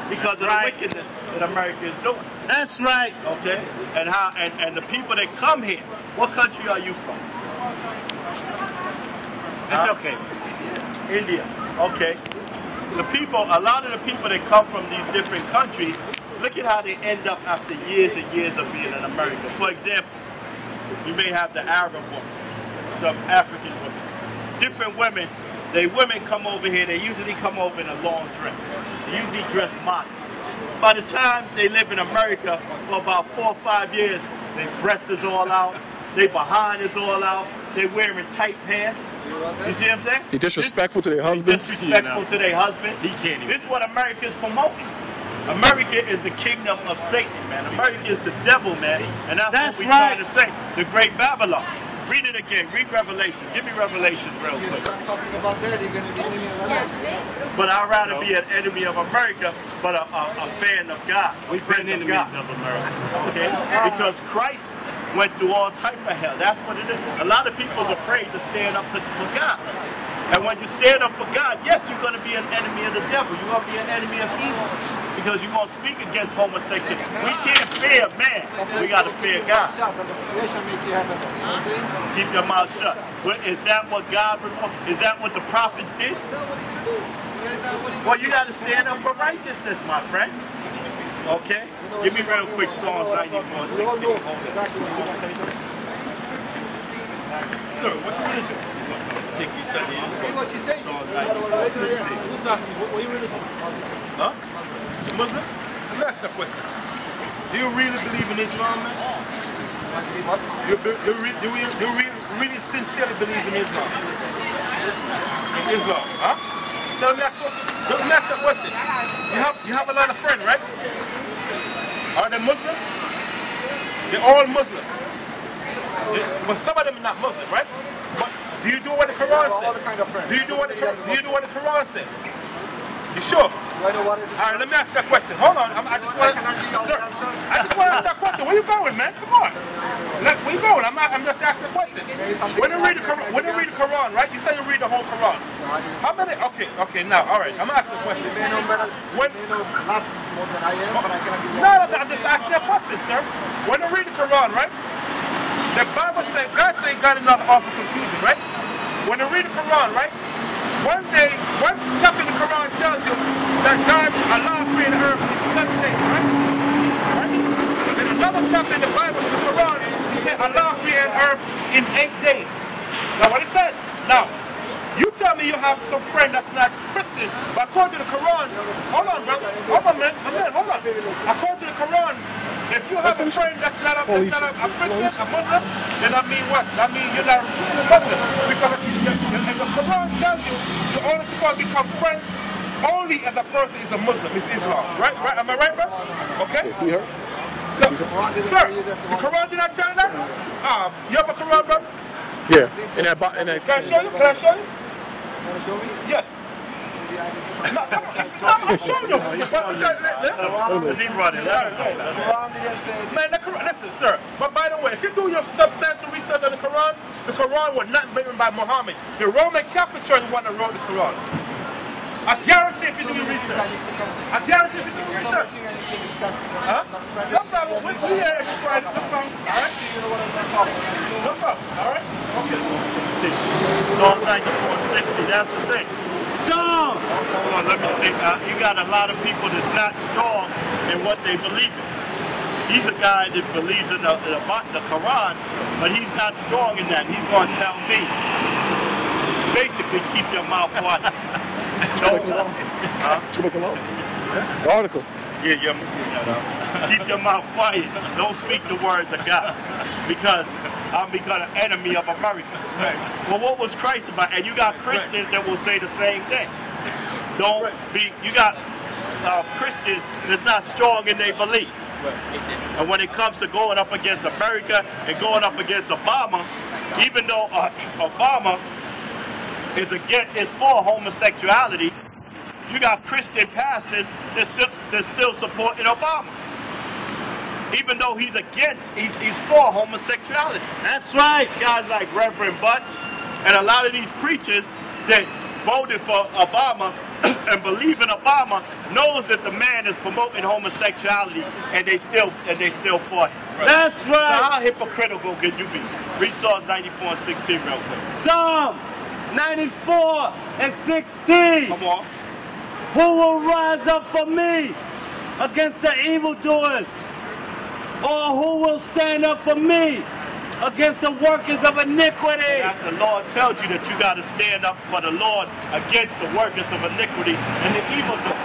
because of the wickedness that America is doing. That's right. Okay? And the people that come here, what country are you from? It's okay. India. Okay. A lot of the people that come from these different countries, look at how they end up after years and years of being in America. For example, you may have the Arab woman, some African women. Different women, women come over here, they usually come over in a long dress. They usually dress modest. By the time they live in America for about 4 or 5 years, their breasts is all out, their behind is all out, they're wearing tight pants. You see what I'm saying? They're disrespectful to their husbands. Disrespectful to their husband. He can't even. This is what America is promoting. America is the kingdom of Satan, man. America is the devil, man. And that's what we're trying to say. The great Babylon. Read it again. Read Revelation. Give me Revelation real quick. You start talking about that, you're going to be enemy of America. But I'd rather be an enemy of America, but a fan of God. We've been enemies of America. Okay? Because Christ went through all type of hell. That's what it is. A lot of people are afraid to stand up for God. And when you stand up for God, yes, you're going to be an enemy of the devil. You're going to be an enemy of evil. Because you're going to speak against homosexuality. We can't fear man. We got to fear God. Keep your mouth shut. Is that what God, is that what the prophets did? Well, you got to stand up for righteousness, my friend. Okay? Give me real quick Psalms 94:16. Sir, what's your religion? What you say? Who's asking? What your religion? Huh? Muslim? Let me ask you a question. Do you really believe in Islam, man? Do you really sincerely believe in Islam? In Islam, huh? So let me ask you a question. You have a lot of friends, right? Are they Muslim? They're all Muslim. But some of them are not Muslim, right? But do you do what the Quran says? Do you do what the Quran says? You sure? Alright, let me ask you a question. Hold on. I just want to ask you a question. Where you going, man? Come on. Where you going? I'm just asking a question. When you read the Quran, right? You say you read the whole Quran. How many? Okay, now, alright. I'm asking a question. No, I'm just asking a question, sir. When you read the Quran, right? The Bible says, God says God is not offer confusion, right? When you read the Quran, right? One chapter in the Quran tells you that God, Allah created the earth in 7 days, right? In another chapter in the Bible, in the Quran, He said Allah created the earth in 8 days. Now what it said? Now, you tell me you have some friend that's not Christian, but according to the Quran, hold on, bro. Hold on, man. Hold on. According to the Quran, if you have a friend that's not a Christian, a Muslim, then that means what? That means you're not a Muslim. Because if the Quran tells you you're only supposed to become friends only if the person is a Muslim, it's Islam. Right? Am I right, bro? Okay? So, sir, the Quran did not tell you that? You have a Quran, bro? Yeah. Can I show you? Can I show you? Yeah. No, I'm showing you. Man, listen, sir. But by the way, if you do your substantial research on the Quran was not written by Muhammad. The Roman Catholic Church was one that wrote the Quran. I guarantee if you do your research. I guarantee if you do your research. Huh? No problem. We're here every Friday. No problem. All right? No problem. All right? Okay. Psalm 94:60. That's the thing. Hold on, let me think. You got a lot of people that's not strong in what they believe in. He's a guy that believes in the Quran, but he's not strong in that. He's going to tell me, basically, keep your mouth quiet. The article. Yeah, keep your mouth quiet. Don't speak the words of God, because I'm becoming an enemy of America. Right. Well, what was Christ about? And you got Christians that will say the same thing. Don't be. You got Christians that's not strong in their belief. And when it comes to going up against America and going up against Obama, even though Obama is for homosexuality, you got Christian pastors that's still supporting Obama. Even though he's for homosexuality. That's right. Guys like Reverend Butts and a lot of these preachers that voted for Obama and believe in Obama knows that the man is promoting homosexuality, and they still fought him. That's So right. how hypocritical could you be? Read Psalms 94 and 16 real quick. Psalms 94 and 16. Come on. Who will rise up for me against the evildoers? Or who will stand up for me against the workers of iniquity? That the Lord tells you that you got to stand up for the Lord against the workers of iniquity and the evildoers.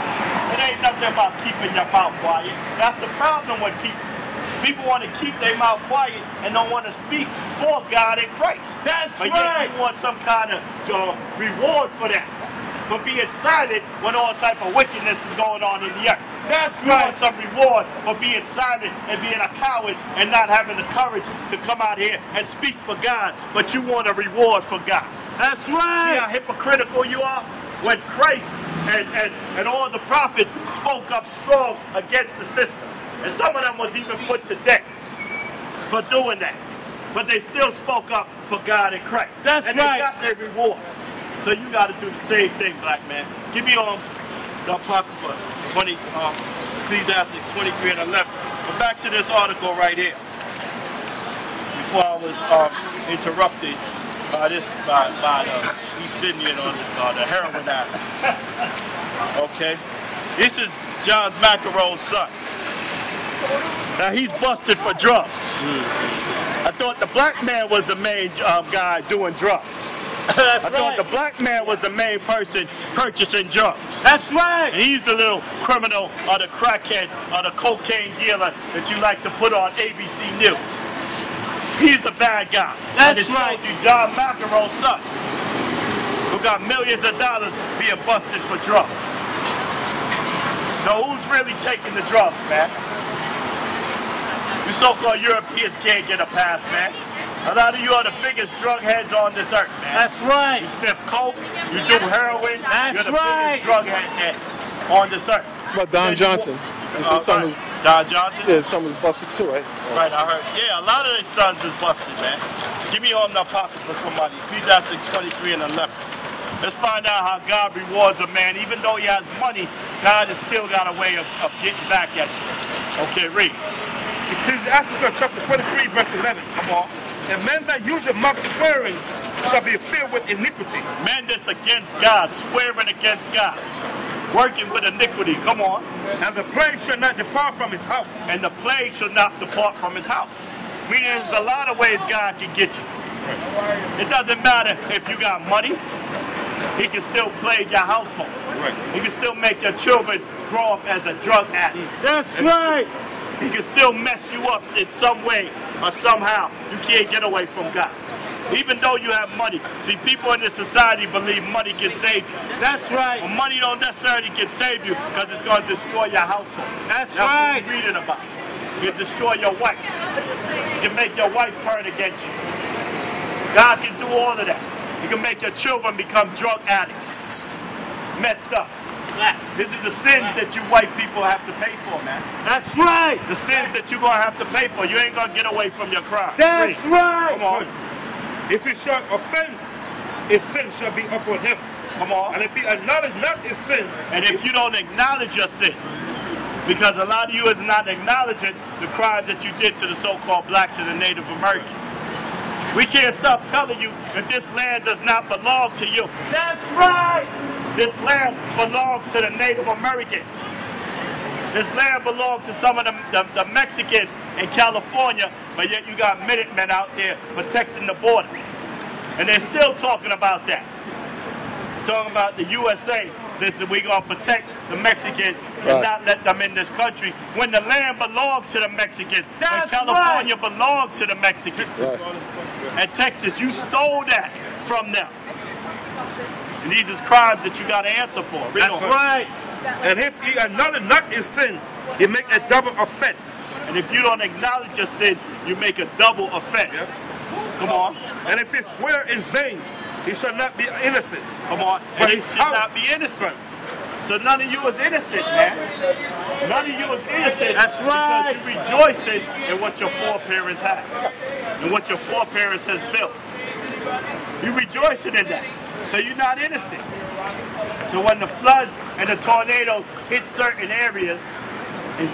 It ain't nothing about keeping your mouth quiet. That's the problem with people. People want to keep their mouth quiet and don't want to speak for God and Christ. That's but right. yet you want some kind of reward for that. For being silent when all type of wickedness is going on in the earth. That's You right. want some reward for being silent and being a coward and not having the courage to come out here and speak for God, but you want a reward for God. That's See how right. hypocritical you are? When Christ and all the prophets spoke up strong against the system. And some of them was even put to death for doing that. But they still spoke up for God and Christ. That's and right. they got their reward. So you got to do the same thing, black man. Give me the Apocrypha, Ecclesiastes 23 and 11. But back to this article right here. Before I was interrupted by the East Indian on the heroin act. Okay? This is John McEnroe's son. Now he's busted for drugs. I thought the black man was the main guy doing drugs. That's I thought right. the black man was the main person purchasing drugs. That's right. And he's the little criminal or the crackhead or the cocaine dealer that you like to put on ABC News. He's the bad guy. That's and it right. shows you John McEnroe's son, who got millions of dollars being busted for drugs. So who's really taking the drugs, man? You so-called Europeans can't get a pass, man. A lot of you are the biggest drug heads on this earth, man. That's right. You sniff coke, you do heroin, That's you're the right. biggest drug heads on this earth. What about Don Johnson? He said something was, Don Johnson? yeah, something was busted too, right? Right, I heard. Yeah, a lot of their sons is busted, man. Give me on the pocket for somebody. Ecclesiastes 23 and 11. Let's find out how God rewards a man. Even though he has money, God has still got a way of getting back at you. Okay, read. Ecclesiastes chapter 23, verse 11. Come on. And men that use the mouth swearing shall be filled with iniquity. Men that's against God, swearing against God, working with iniquity. Come on. And the plague shall not depart from his house. And the plague shall not depart from his house. Meaning there's a lot of ways God can get you. It doesn't matter if you got money. He can still plague your household. Right. He can still make your children grow up as a drug addict. That's right. He can still mess you up in some way or somehow. You can't get away from God. Even though you have money. See, people in this society believe money can save you. That's right. Well, money don't necessarily can save you because it's going to destroy your household. That's what right. you're reading about. You can destroy your wife. You can make your wife turn against you. God can do all of that. You can make your children become drug addicts. Messed up. This is the sins that you white people have to pay for, man. That's right. The sins that you're going to have to pay for. You ain't going to get away from your crime. That's Read. right. Come on. If he shall offend, his sin shall be upon him. Come on. And if he acknowledge not his sin, And if you don't acknowledge your sins, because a lot of you is not acknowledging the crimes that you did to the so-called blacks and the Native Americans. We can't stop telling you that this land does not belong to you. That's right. This land belongs to the Native Americans. This land belongs to some of the Mexicans in California, but yet you got Minutemen out there protecting the border. And they're still talking about that. Talking about the USA, listen, we're going to protect the Mexicans and not let them in this country when the land belongs to the Mexicans. That's when California belongs to the Mexicans. And Texas, you stole that from them. And these is crimes that you got to answer for. That's right. and if he acknowledge not his sin, he make a double offense. And if you don't acknowledge your sin, you make a double offense. Yep. Come on. And if he swear in vain, he shall not be innocent. Come on. But And he his should house- not be innocent. So none of you is innocent, man. None of you is innocent. That's right. Because you're rejoicing in what your foreparents had. And what your foreparents has built. You're rejoicing in that. So you're not innocent. So when the floods and the tornadoes hit certain areas,